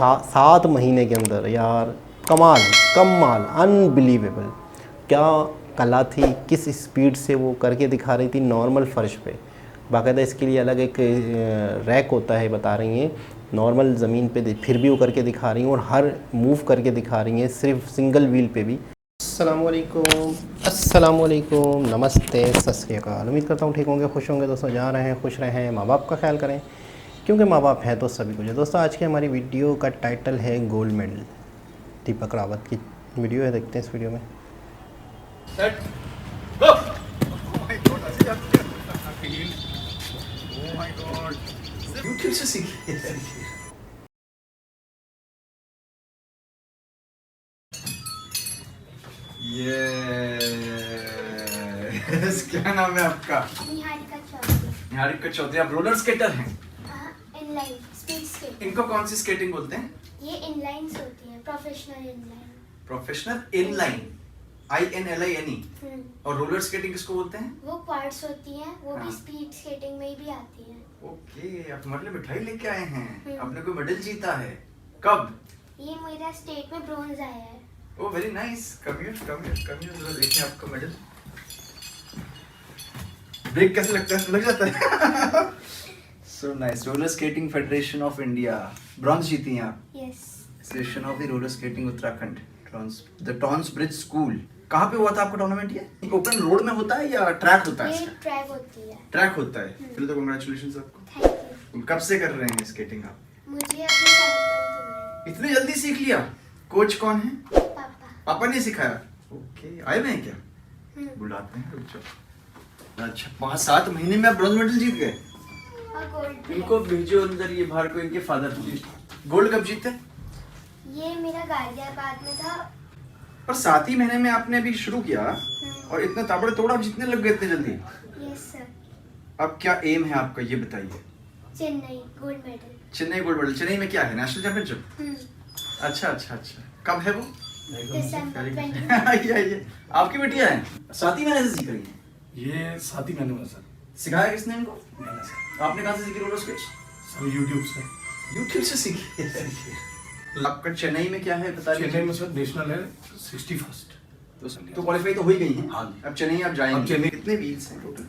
7 महीने के अंदर यार, कमाल कमाल, अनबिलीवेबल। क्या कला थी, किस स्पीड से वो करके दिखा रही थी नॉर्मल फ़र्श पे। बाकायदा इसके लिए अलग एक रैक होता है, बता रही हैं नॉर्मल ज़मीन पे फिर भी वो करके दिखा रही हैं, और हर मूव करके दिखा रही हैं, सिर्फ सिंगल व्हील पे भी। अस्सलामुअलैकुम, नमस्ते, सत श्री अकाल। उम्मीद करता हूँ ठीक होंगे, खुश होंगे। दोस्तों जा रहे हैं, खुश रहें, माँ बाप का ख्याल करें, क्योंकि माँ बाप है तो सभी कुछ है। दोस्तों आज की हमारी वीडियो का टाइटल है गोल्ड मेडल। दीपक रावत की वीडियो है, देखते हैं इस वीडियो में। YouTube से सीखी है। क्या नाम है आपका? निहारिका चौधरी। निहारिका चौधरी। आप रोलर स्केटर हैं? Inline speed skating. इनको कौन सी स्केटिंग बोलते हैं? ये इनलाइंस होती हैं, professional inline. Professional inline, INLINE। और रोलर स्केटिंग किसको बोलते हैं? वो क्वार्ट्स होती हैं, वो हाँ। भी स्पीड स्केटिंग में भी आती हैं। ओके, आप हमारे लिए मिठाई लेके आए हैं। आपने कोई मेडल जीता है? कब? ये मेरा स्टेट में ब्रोंज आया है। Oh very nice. Come here जरा देखिए आपका मेडल। ब्रेक कैसे लगता है? लग जाता है। So nice. Roller skating federation of India, bronze जीती हैं आप। Yes. Association of the roller skating Uttarakhand, the Tons bridge school. कहाँ पे हुआ था आपका टूर्नामेंट? ये ओपन रोड में होता है या ट्रैक होता है ये इसका? ट्रैक होती है। ट्रैक होता है। फिर तो कांग्रेचुलेशंस आपको। Thank you. कब से कर रहे हैं स्केटिंग आप? मुझे अपने 7 मंथ हुए। इतनी जल्दी सीख लिया? कोच कौन है? पापा। पापा ने सिखाया? ओके, आए हुए हैं क्या? हम्म। बुलाते हैं, रुक जाओ। अच्छा, 5-7 महीने में आप ब्रॉन्ज मेडल जीत गए। और गोल्ड। इनको भेजो अंदर, ये बाहर को, इनके फादर। गोल्ड कब जीते? ये मेरा गाजियाबाद में था। पर 7 ही महीने में आपने अभी शुरू किया और इतना ताबड़तोड़ आप जीतने लग गए इतने जल्दी। Yes sir. अब क्या एम है आपका, ये बताइए। Chennai gold medal. Chennai gold medal. Chennai में क्या है, नेशनल चैंपियनशिप? अच्छा। कब है वो? दिसंबर 20। ये आपकी बेटियां हैं? 7 ही महीने से सीख रही हैं? ये 7 ही महीने में सर। सिखाया किसने इनको? मैंने सर आपने कहाँ से सीखी रोलर स्केट्स? सब यूट्यूब से। यूट्यूब से सीखी है। आपका चेन्नई में क्या है बता दीजिए। चेन्नई में सर नेशनल है 61st। तो क्वालिफाई तो हो ही गई है। हाँ। अब चेन्नई आप जाएंगे। अब चेन्नई। कितने व्हील्स हैं टोटल?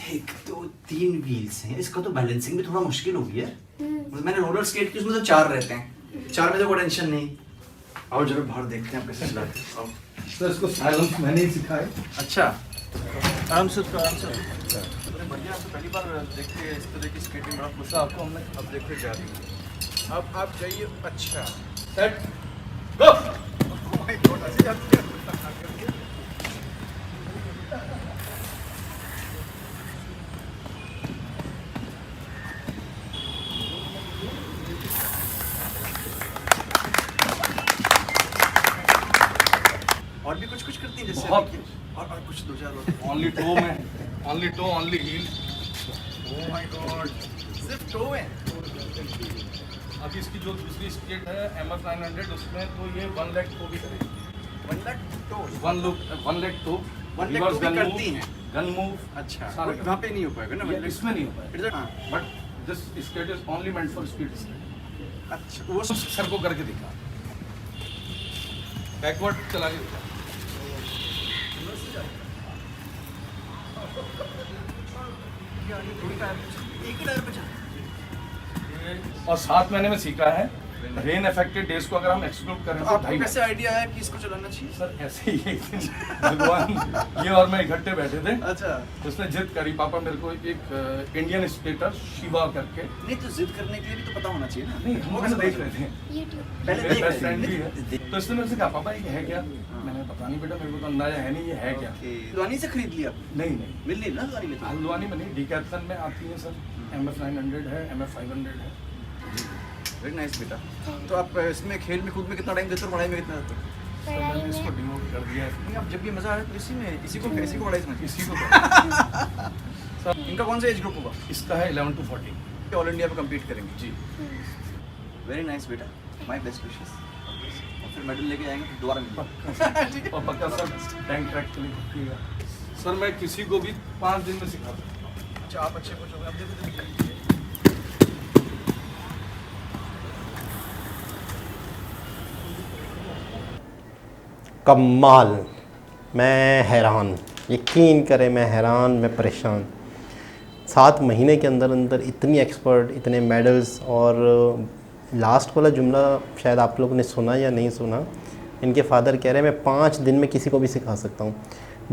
1 2 3 व्हील्स हैं। इसका तो बैलेंसिंग भी थोड़ा मुश्किल होगी यार। मैंने रोलर स्केट की, उसमें तो 4 रहते हैं। 4 में तो कोई टेंशन नहीं। आओ जरा बाहर देखते हैं आप कैसे चलाते हैं। आओ। सर इसको साइलेंस मैंने ही सिखाया। अच्छा, आराम से बढ़िया। तो पहली बार देख के इस तरह की स्केटिंग बड़ा खुश है। आपको हमने अब देखते जा रही है। अब आप जाइए। अच्छा, सेट गो। और भी कुछ करती हैं जैसे बहुत अभी? और कुछ 2-4 ओनली टो में, only toe, only heel. Oh my God, सिर्फ टो है। अभी इसकी जो दूसरी स्केट है MF 900, उसमें तो ये 1 लेग टो भी करेगी। 1 लाख toe. 1 leg toe, 1 leg reverse toe भी गन करती मूव, हैं। Gun move. अच्छा, सारा वहाँ पे नहीं हो पाएगा ना? ये इसमें नहीं हो पाएगा। हाँ। But this skate is only meant for speed skate. अच्छा, वो सर को करके दिखा, बैकवर्ड चला के दिखा। एक ही टायर पे चल। और 7 महीने में सीखा है। रेन अफेक्टेड डेज को अगर हम एक्सक्लूड करें तो आपको 2.5 कैसे आइडिया आया कि इसको चलाना चाहिए? सर ऐसे ही एक दिन भगवान ये और मैं इकट्ठे बैठे थे। अच्छा, उसने जिद करी, पापा मेरे को एक इंडियन स्केटर शिवा करके। नहीं तो जिद करने के लिए भी तो पता होना चाहिए ना। नहीं, हम कैसे देख रहे थे, यूट्यूब। पहले मेरे देख बेस्ट रहे फ्रेंड थे। भी है, तो इसने मेरे से कहा पापा ये है क्या? मैंने पता नहीं बेटा, मेरे को तो अंदाजा है नहीं ये है क्या। हल्द्वानी से खरीद लिया? नहीं, मिल नहीं ना हल्द्वानी में तो। हल्द्वानी में नहीं, डीकैथलन में आती है सर। MF 900 है, MF 500 है। वेरी नाइस बेटा। तो आप इसमें खेल में कूद में कितना टाइम देते हो, पढ़ाई में कितना देते हो? सर पढ़ाई मैंने इसको में डिमोट कर दिया है। नहीं, अब जब ये मजा आ रहा है तो इसी में इसी को पढ़ाई समझिए। इसी को कर। सर इनका कौन सा एज ग्रुप होगा? इसका है 11 to 14। ऑल इंडिया में कम्पीट करेंगे जी। वेरी नाइस बेटा, माय बेस्ट विशेस। और फिर मेडल लेके आएंगे, फिर दोबारा मिलेंगे। और पक्का सर टैंक ट्रैक के लिए पक्कीगा। सर मैं किसी को भी 5 दिन में सिखा सकता हूँ। अच्छा, आप अच्छे कोच हो गए। अब देखो कमाल। मैं हैरान, यकीन करें मैं हैरान, मैं परेशान। 7 महीने के अंदर अंदर इतनी एक्सपर्ट, इतने मेडल्स। और लास्ट वाला जुमला शायद आप लोगों ने सुना या नहीं सुना, इनके फादर कह रहे हैं मैं 5 दिन में किसी को भी सिखा सकता हूँ।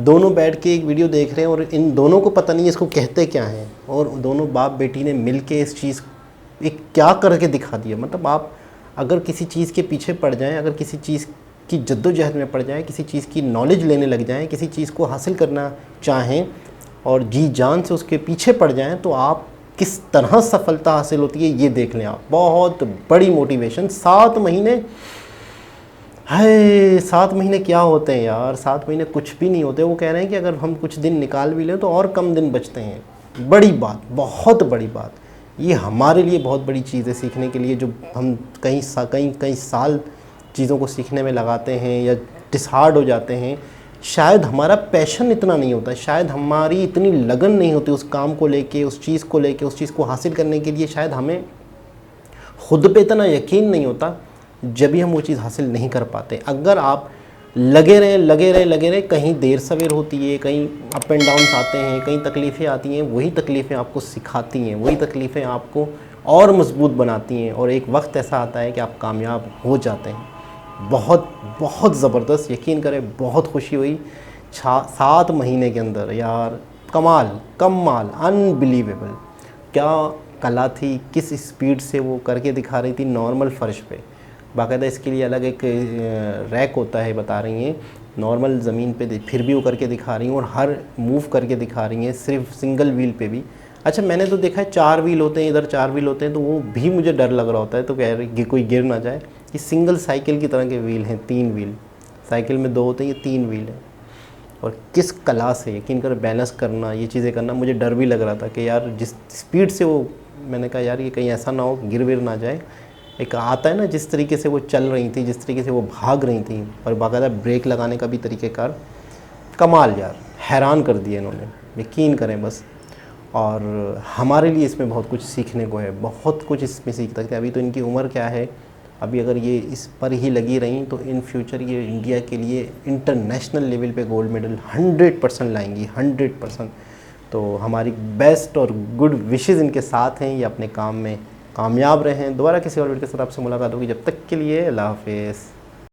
दोनों बैठ के एक वीडियो देख रहे हैं और इन दोनों को पता नहीं इसको कहते क्या हैं, और दोनों बाप बेटी ने मिल के इस चीज़ एक क्या करके दिखा दिया। मतलब आप अगर किसी चीज़ के पीछे पड़ जाएं, अगर किसी चीज़ की जद्दोजहद में पड़ जाएं, किसी चीज़ की नॉलेज लेने लग जाएं, किसी चीज़ को हासिल करना चाहें और जी जान से उसके पीछे पड़ जाएं, तो आप किस तरह सफलता हासिल होती है ये देख लें आप। बहुत बड़ी मोटिवेशन। 7 महीने, है 7 महीने क्या होते हैं यार, 7 महीने कुछ भी नहीं होते। वो कह रहे हैं कि अगर हम कुछ दिन निकाल भी लें तो और कम दिन बचते हैं। बड़ी बात, बहुत बड़ी बात। ये हमारे लिए बहुत बड़ी चीज़ है सीखने के लिए, जो हम कई साल चीज़ों को सीखने में लगाते हैं या डिसहार्ड हो जाते हैं। शायद हमारा पैशन इतना नहीं होता, शायद हमारी इतनी लगन नहीं होती उस काम को लेके, उस चीज़ को लेके, उस चीज़ को हासिल करने के लिए। शायद हमें खुद पे इतना यकीन नहीं होता जब भी हम वो चीज़ हासिल नहीं कर पाते। अगर आप लगे रहें, कहीं देर सवेर होती है, कहीं अप एंड डाउन्स आते हैं, कहीं तकलीफ़ें आती हैं, वही तकलीफ़ें आपको सिखाती हैं, वही तकलीफ़ें आपको और मजबूत बनाती हैं, और एक वक्त ऐसा आता है कि आप कामयाब हो जाते हैं। बहुत ज़बरदस्त, यकीन करें बहुत खुशी हुई 7 महीने के अंदर यार। कमाल, अनबिलीवेबल। क्या कला थी, किस स्पीड से वो करके दिखा रही थी नॉर्मल फ़र्श पे। बाकायदा इसके लिए अलग एक रैक होता है, बता रही हैं। नॉर्मल ज़मीन पे फिर भी वो करके दिखा रही हैं, और हर मूव करके दिखा रही हैं, सिर्फ सिंगल व्हील पे भी। अच्छा, मैंने तो देखा है 4 व्हील होते हैं, इधर 4 व्हील होते हैं, तो वो भी मुझे डर लग रहा होता है, तो कह रही कि कोई गिर ना जाए। ये सिंगल साइकिल की तरह के व्हील हैं, 3 व्हील। साइकिल में 2 होते हैं, ये 3 व्हील हैं। और किस कला से, यकीन कर, बैलेंस करना, ये चीज़ें करना। मुझे डर भी लग रहा था कि यार जिस स्पीड से वो, मैंने कहा यार ये कहीं ऐसा ना हो गिर विर ना जाए। एक आता है ना, जिस तरीके से वो चल रही थी, जिस तरीके से वो भाग रही थी, और बाकायदा ब्रेक लगाने का भी तरीक़ेकार, कमाल यार, हैरान कर दिया इन्होंने, यकीन करें बस। और हमारे लिए इसमें बहुत कुछ सीखने को है, बहुत कुछ इसमें सीख सकते हैं। अभी तो इनकी उम्र क्या है, अभी अगर ये इस पर ही लगी रहीं तो इन फ्यूचर ये इंडिया के लिए इंटरनेशनल लेवल पे गोल्ड मेडल 100% लाएंगी, 100%। तो हमारी बेस्ट और गुड विशेज़ इनके साथ हैं, ये अपने काम में कामयाब रहें। दोबारा किसी और वीडियो के साथ आपसे मुलाकात होगी, जब तक के लिए अल्लाह हाफ़िज़।